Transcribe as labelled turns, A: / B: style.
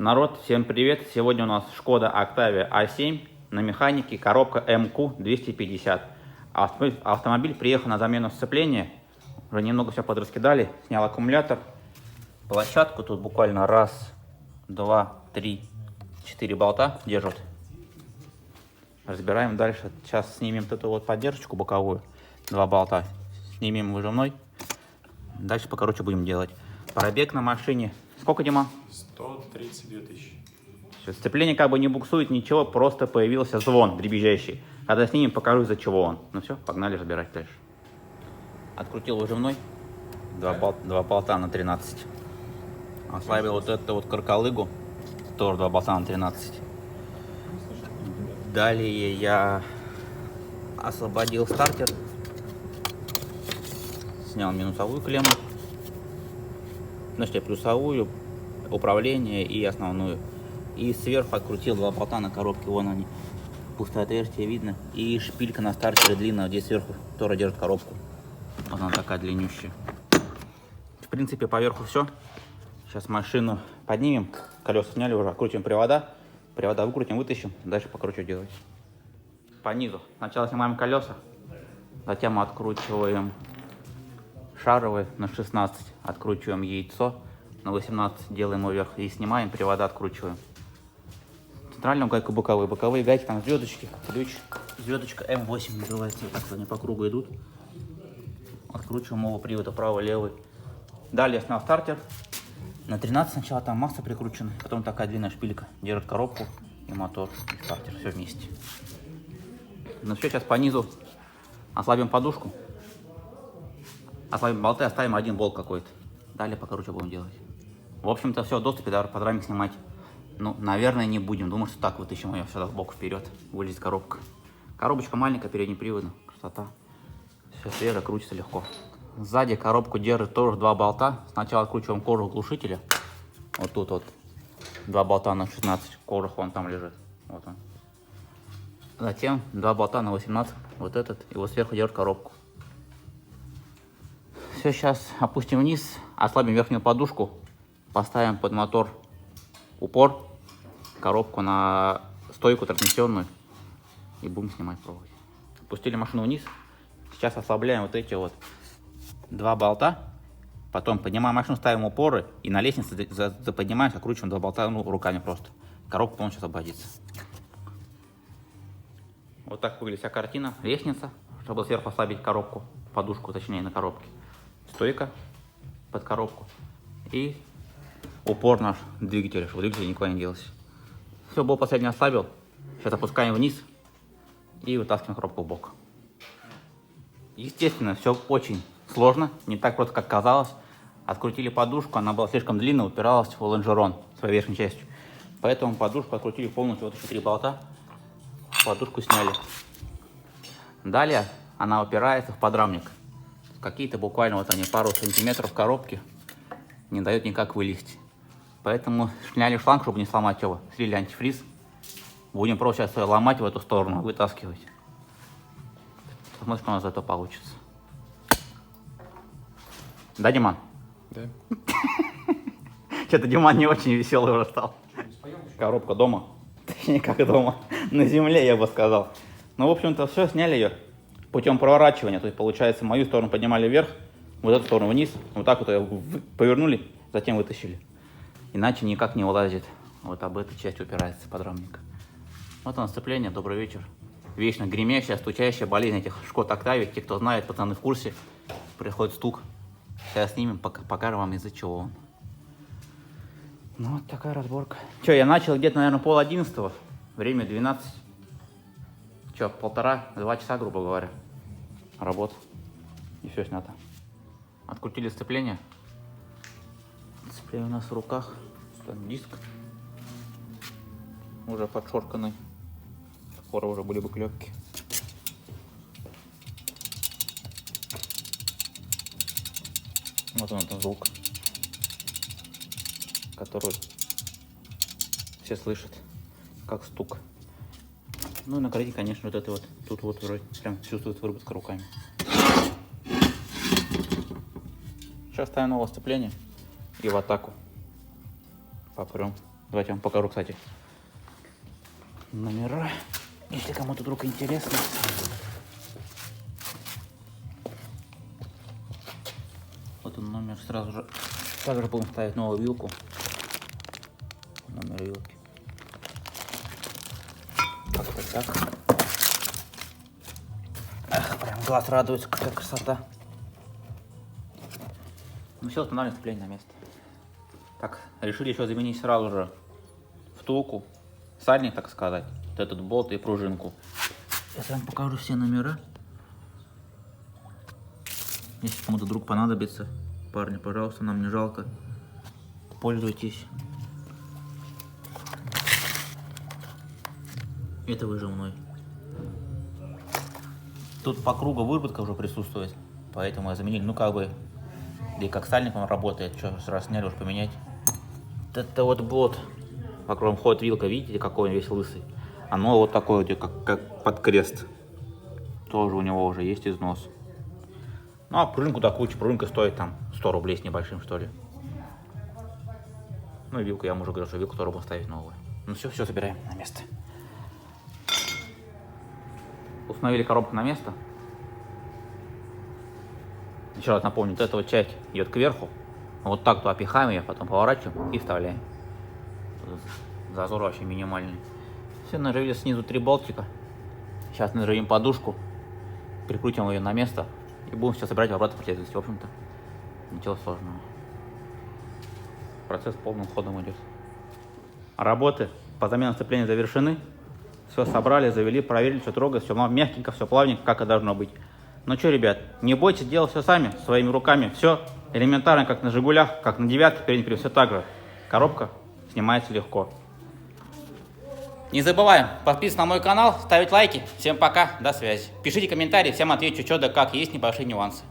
A: Народ, всем привет! Сегодня у нас Шкода Octavia A7 на механике, коробка МК-250. Автомобиль приехал на замену сцепления, уже немного все подраскидали, снял аккумулятор, площадку, тут буквально раз, два, три, 4 болта держат. Разбираем дальше, сейчас снимем эту вот поддержку боковую, 2 болта, снимем выжимной, дальше покороче будем делать. Пробег на машине, сколько, Дима?
B: 132 тысячи.
A: Все, сцепление как бы не буксует, ничего, просто появился звон дребезжащий. Когда снимем, покажу, из-за чего он. Ну все, погнали разбирать дальше. Открутил выжимной, 2 болта на 13. Ослабил вот эту вот каркалыгу, тоже 2 болта на 13. Далее я освободил стартер, снял минусовую клемму, значит, плюсовую, управление и основную. И сверху открутил 2 болта на коробке, вон они, пустое отверстие видно. И шпилька на стартере длинная, здесь сверху, которая держит коробку. Вот она такая длиннющая. В принципе, поверху все. Сейчас машину поднимем, колеса сняли уже, открутим привода выкрутим, вытащим, дальше покручу делать. По низу сначала снимаем колеса, затем откручиваем шаровые на 16, откручиваем яйцо, на 18 делаем его вверх и снимаем, привода откручиваем. Центральную гайку боковые гайки, там звездочки, ключ, звездочка М8 называется, так они по кругу идут. Откручиваем оба привода, правый, левый. Далее снял стартер, на 13 сначала там масса прикручена, потом такая длинная шпилька держит коробку и мотор, и стартер, все вместе. Ну все, сейчас по низу ослабим подушку, ослабим болты, оставим один болт какой-то. Далее покороче будем делать. В общем-то все, в доступе, даже подрамник снимать. Ну, наверное, не будем. Думаю, что так вытащим ее сюда сбоку вперед. Вылезет коробка. Коробочка маленькая, переднеприводная. Красота. Все свежо, крутится легко. Сзади коробку держит тоже 2 болта. Сначала откручиваем кожух глушителя. Вот тут вот 2 болта на 16. Кожух вон там лежит. Вот он. Затем 2 болта на 18. Вот этот. И вот сверху держит коробку. Все, сейчас опустим вниз. Ослабим верхнюю подушку. Поставим под мотор упор. Коробку на стойку трансмиссионную. И будем снимать провод. Опустили машину вниз. Сейчас ослабляем вот эти вот 2 болта. Потом поднимаем машину, ставим упоры. И на лестнице заподнимаем, закручиваем 2 болта, ну, руками просто. Коробка полностью освободится. Вот так выглядит вся картина. Лестница, чтобы сверху ослабить коробку. Подушку, точнее, на коробке. Стойка под коробку. И упор наш двигателя, чтобы двигатель никуда не делся. Все, был последний ослабил. Сейчас опускаем вниз и вытаскиваем коробку в бок. Естественно, все очень сложно, не так просто, как казалось. Открутили подушку, она была слишком длинная, упиралась в лонжерон своей верхней частью. Поэтому подушку открутили полностью, вот еще 3 болта. Подушку сняли. Далее она упирается в подрамник. Какие-то буквально вот они пару сантиметров коробки не дают никак вылезти. Поэтому сняли шланг, чтобы не сломать его. Слили антифриз. Будем просто сейчас ломать в эту сторону, вытаскивать. Посмотрим, что у нас это получится. Да, Диман?
B: Да.
A: Что-то Диман не очень веселый уже стал. Коробка дома. Точнее, как дома. На земле, я бы сказал. Ну, в общем-то, все, сняли ее путем проворачивания. То есть, получается, мою сторону поднимали вверх, вот эту сторону вниз. Вот так вот ее повернули, затем вытащили. Иначе никак не вылазит. Вот об этой части упирается подрамник. Вот оно сцепление. Добрый вечер. Вечно гремящая, стучащая болезнь этих Шкод Octavia. Те, кто знает, пацаны в курсе. Приходит стук. Сейчас снимем, покажем вам, из-за чего он. Ну, вот такая разборка. Че, я начал где-то, наверное, 10:30. Время 12. Че, 1,5-2 часа, грубо говоря. Работа. И все снято. Открутили сцепление. Сцепление у нас в руках. Там диск. Уже подшорканный. Скоро уже были бы клепки. Вот он, этот звук, который все слышат, как стук. Ну и накрыть, конечно, вот это вот. Тут вот вроде прям чувствует выработка руками. Сейчас ставим новое сцепление и в атаку попрем. Давайте я вам покажу, кстати, номера, если кому-то вдруг интересно. Вот он номер, сразу же будем ставить новую вилку. Номер вилки. Как-то так. Эх, прям глаз радуется, какая красота. Ну все, устанавливаем сцепление на место. Так, решили еще заменить сразу же втулку, сальник, так сказать, вот этот болт и пружинку. Сейчас я вам покажу все номера. Если кому-то вдруг понадобится, парни, пожалуйста, нам не жалко. Пользуйтесь. Это выжимной. Тут по кругу выработка уже присутствует, поэтому я заменил, ну как бы, да и как сальник он работает, что сразу сняли, уж поменять. Это вот болт, по которому ходит вилка, видите, какой он весь лысый. Оно вот такое вот, как под крест. Тоже у него уже есть износ. Ну а пружинку до кучи, пружинка стоит там 100 рублей с небольшим, что ли. Ну и вилку, я вам уже говорил, что вилку тоже будем ставить новую. Ну все, собираем на место. Установили коробку на место. Еще раз напомню, вот эта вот часть идет кверху. Вот так туда пихаем ее, потом поворачиваем и вставляем. Зазор вообще минимальный. Все, нажали снизу 3 болтика. Сейчас нажмем подушку, прикрутим ее на место и будем сейчас собирать в обратной последовательности. В общем-то, ничего сложного. Процесс полным ходом идет. Работы по замене сцепления завершены. Все собрали, завели, проверили, что трогает, все мягенько, все плавненько, как и должно быть. Ну что, ребят, не бойтесь делать все сами, своими руками. Все элементарно, как на Жигулях, как на девятке, передний привод, все так же. Коробка снимается легко. Не забываем подписываться на мой канал, ставить лайки. Всем пока, до связи. Пишите комментарии, всем отвечу, что да как, есть небольшие нюансы.